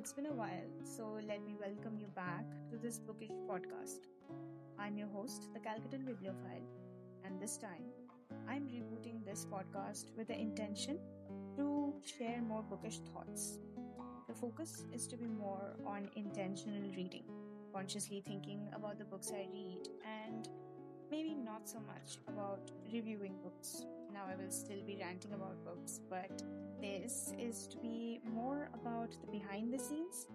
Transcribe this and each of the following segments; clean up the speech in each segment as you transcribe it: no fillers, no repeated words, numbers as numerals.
It's been a while, so let me welcome you back to this bookish podcast. I'm your host, the Calcutta Bibliophile, and this time I'm rebooting this podcast with the intention to share more bookish thoughts. The focus is to be more on intentional reading, consciously thinking about the books I read, and maybe not so much about reviewing books. Now, I will still be ranting about books, but this is to be more about the behind the scenes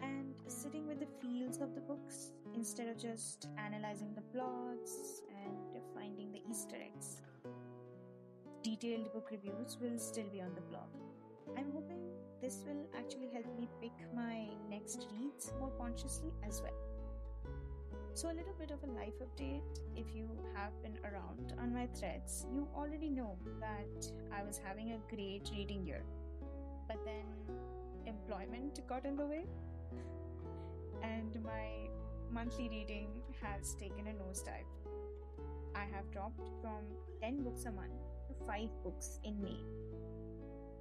and sitting with the feels of the books instead of just analyzing the plots and finding the Easter eggs. Detailed book reviews will still be on the blog. I'm hoping this will actually help me pick my next reads more consciously as well. So, a little bit of a life update. If you have been around on my threads, you already know that I was having a great reading year. But then employment got in the way, and my monthly reading has taken a nosedive. I have dropped from 10 books a month to 5 books in May.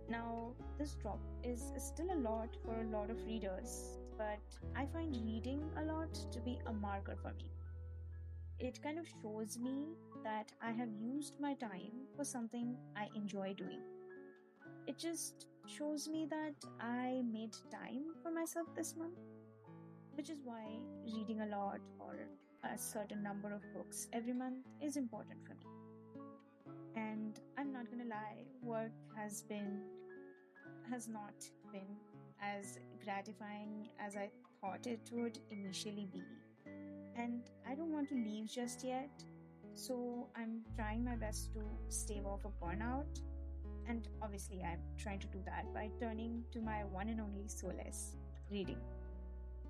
Now, this drop is still a lot for a lot of readers, but I find reading a lot to be a marker for me. It kind of shows me that I have used my time for something I enjoy doing. It just shows me that I made time for myself this month, which is why reading a lot or a certain number of books every month is important for me. And I'm not gonna lie, work has not been as gratifying as I thought it would initially be. And I don't want to leave just yet, so I'm trying my best to stave off a burnout. And obviously, I'm trying to do that by turning to my one and only solace, reading.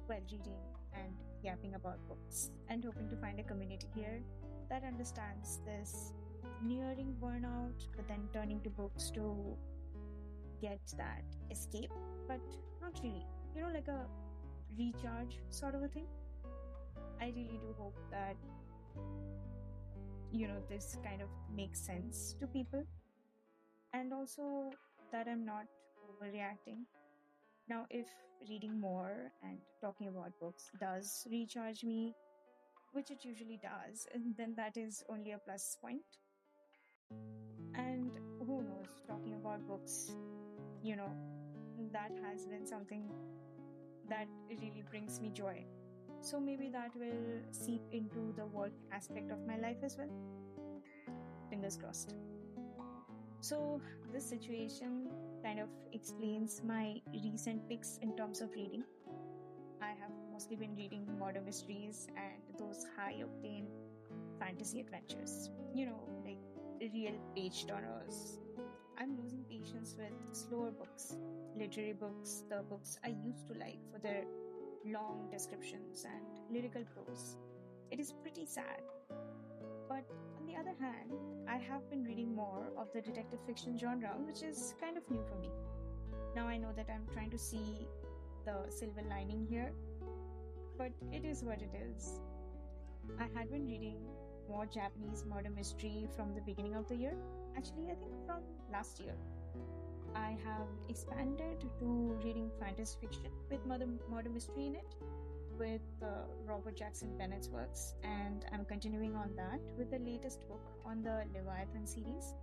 Well, reading and yapping about books, and hoping to find a community here that understands this nearing burnout, but then turning to books to get that escape, but not really. Like a recharge sort of a thing. I really do hope that, this kind of makes sense to people. And also that I'm not overreacting. Now, if reading more and talking about books does recharge me, which it usually does, then that is only a plus point. And who knows, talking about books, that has been something that really brings me joy. So maybe that will seep into the work aspect of my life as well. Fingers crossed. So this situation kind of explains my recent picks in terms of reading. I have mostly been reading murder mysteries and those high-octane fantasy adventures. Like real page turners. I'm losing patience with slower books, literary books, the books I used to like for their long descriptions and lyrical prose. It is pretty sad. But on the other hand, I have been reading more of the detective fiction genre, which is kind of new for me. Now I know that I'm trying to see the silver lining here, but it is what it is. I had been reading more Japanese murder mystery from the beginning of the year. Actually, I think from last year. I have expanded to reading fantasy fiction with murder mystery in it, with Robert Jackson Bennett's works, and I'm continuing on that with the latest book on the Leviathan series,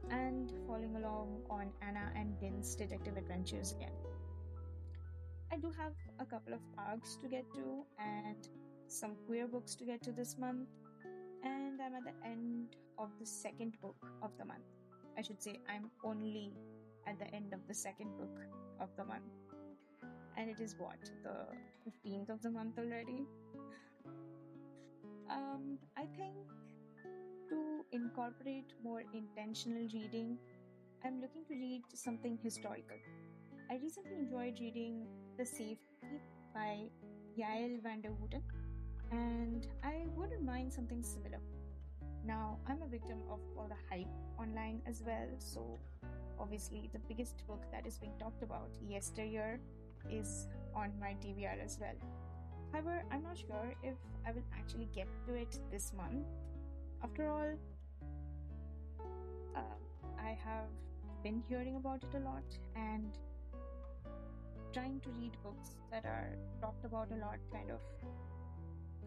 and following along on Anna and Din's detective adventures again. I do have a couple of arcs to get to and some queer books to get to this month, and I'm at the end of the second book of the month. I should say I'm only at the end of the second book of the month. And it is the 15th of the month already. I think to incorporate more intentional reading, I'm looking to read something historical. I recently enjoyed reading The Safe Keep by Yael van der Wouden, and I wouldn't mind something similar. Now, I'm a victim of all the hype online as well, so obviously the biggest book that is being talked about yesteryear is on my TBR as well. However, I'm not sure if I will actually get to it this month. After all, I have been hearing about it a lot, and trying to read books that are talked about a lot kind of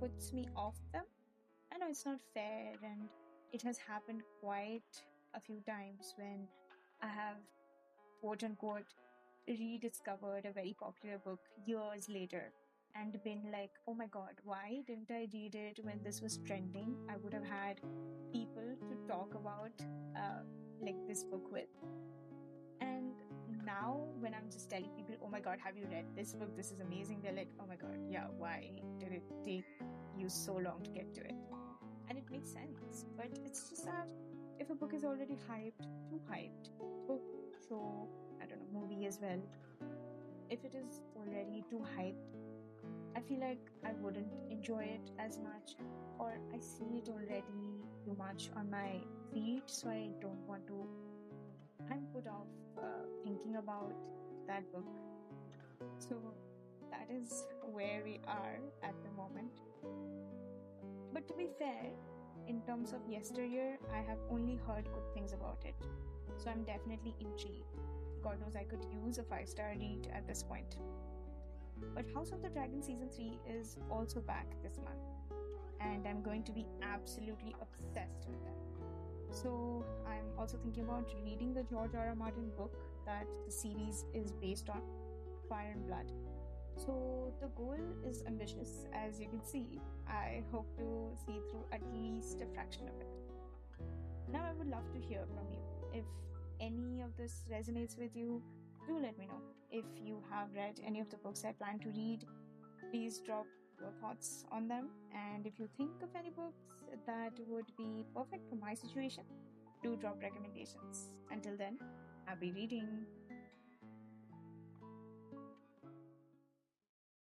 puts me off them. I know it's not fair, and it has happened quite a few times when I have, quote unquote, rediscovered a very popular book years later and been like, oh my god, why didn't I read it when this was trending? I would have had people to talk about uh, like this book with. And now, when I'm just telling people, oh my god, have you read this book? This is amazing. They're like, oh my god, yeah, why did it take you so long to get to it? And it makes sense. But it's just that if a book is already hyped, too hyped, book, show, I don't know, movie as well, if it is already too hyped, I feel like I wouldn't enjoy it as much, or I see it already too much on my feed, so I don't want to. I'm put off thinking about that book. So that is where we are at the moment. But to be fair, in terms of yesteryear, I have only heard good things about it. So I'm definitely intrigued. God knows I could use a 5-star read at this point. But House of the Dragon Season 3 is also back this month, and I'm going to be absolutely obsessed with that. So I'm also thinking about reading the George R. R. Martin book that the series is based on, Fire and Blood. So the goal is ambitious, as you can see. I hope to see through at least a fraction of it. Now, I would love to hear from you. If any of this resonates with you, do let me know. If you have read any of the books I plan to read, please drop your thoughts on them. And if you think of any books that would be perfect for my situation, do drop recommendations. Until then, happy reading.